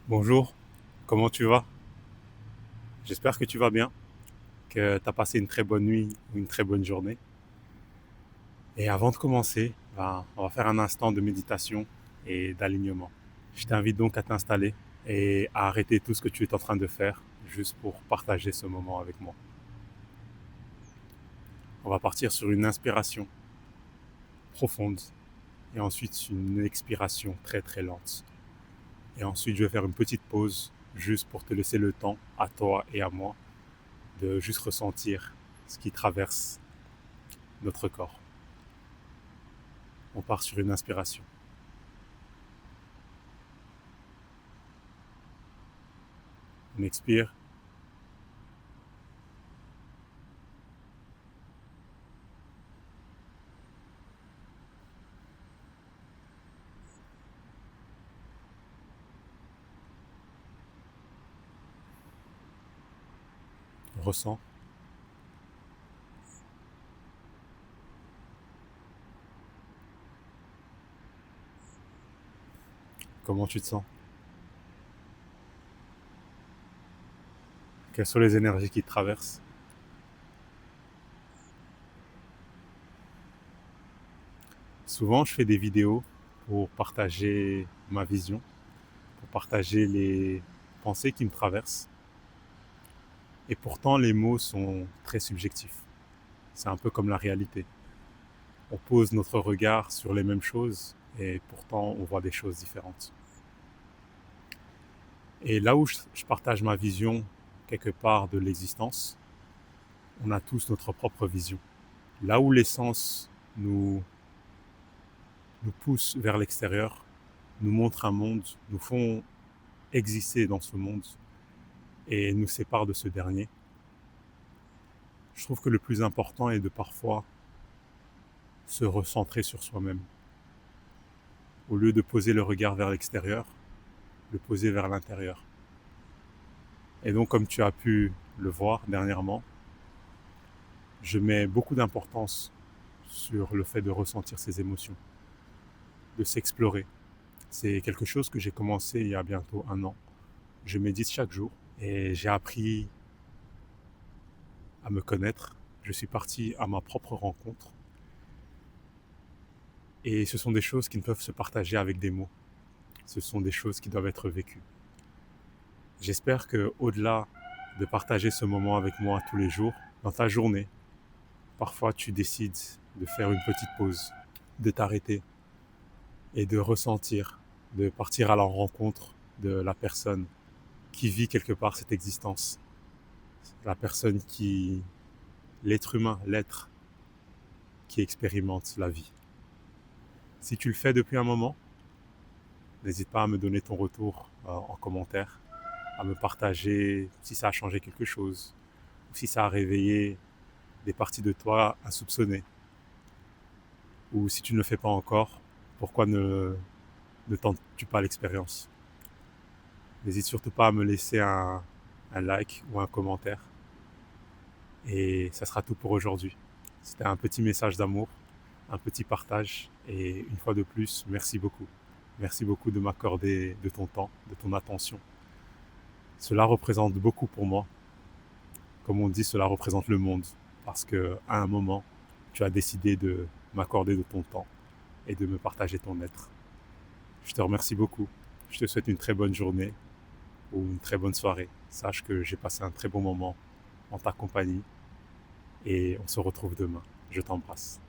Bonjour, comment tu vas? J'espère que tu vas bien, que tu as passé une très bonne nuit ou une très bonne journée. Et avant de commencer, on va faire un instant de méditation et d'alignement. Je t'invite donc à t'installer et à arrêter tout ce que tu es en train de faire juste pour partager ce moment avec moi. On va partir sur une inspiration profonde et ensuite une expiration très très lente. Et ensuite, je vais faire une petite pause juste pour te laisser le temps à toi et à moi de juste ressentir ce qui traverse notre corps. On part sur une inspiration. On expire. On ressent. Comment tu te sens? Quelles sont les énergies qui te traversent? Souvent, je fais des vidéos pour partager ma vision, pour partager les pensées qui me traversent. Et pourtant, les mots sont très subjectifs. C'est un peu comme la réalité. On pose notre regard sur les mêmes choses et pourtant, on voit des choses différentes. Et là où je partage ma vision quelque part de l'existence, on a tous notre propre vision. Là où l'essence nous pousse vers l'extérieur, nous montre un monde, nous font exister dans ce monde et nous sépare de ce dernier. Je trouve que le plus important est de parfois se recentrer sur soi-même. Au lieu de poser le regard vers l'extérieur, le poser vers l'intérieur. Et donc, comme tu as pu le voir dernièrement, je mets beaucoup d'importance sur le fait de ressentir ses émotions, de s'explorer. C'est quelque chose que j'ai commencé il y a bientôt 1 an. Je médite chaque jour et j'ai appris à me connaître. Je suis parti à ma propre rencontre. Et ce sont des choses qui ne peuvent se partager avec des mots. Ce sont des choses qui doivent être vécues. J'espère que, au-delà de partager ce moment avec moi tous les jours, dans ta journée, parfois tu décides de faire une petite pause, de t'arrêter et de ressentir, de partir à la rencontre de la personne qui vit quelque part cette existence. La personne qui, l'être humain, l'être qui expérimente la vie. Si tu le fais depuis un moment, n'hésite pas à me donner ton retour en commentaire, à me partager si ça a changé quelque chose, ou si ça a réveillé des parties de toi insoupçonnées. Ou si tu ne le fais pas encore, pourquoi ne tentes-tu pas l'expérience? N'hésite surtout pas à me laisser un like ou un commentaire. Et ça sera tout pour aujourd'hui. C'était un petit message d'amour, un petit partage. Et une fois de plus, merci beaucoup. Merci beaucoup de m'accorder de ton temps, de ton attention. Cela représente beaucoup pour moi. Comme on dit, cela représente le monde. Parce qu'à un moment, tu as décidé de m'accorder de ton temps et de me partager ton être. Je te remercie beaucoup. Je te souhaite une très bonne journée ou une très bonne soirée. Sache que j'ai passé un très bon moment en ta compagnie et on se retrouve demain. Je t'embrasse.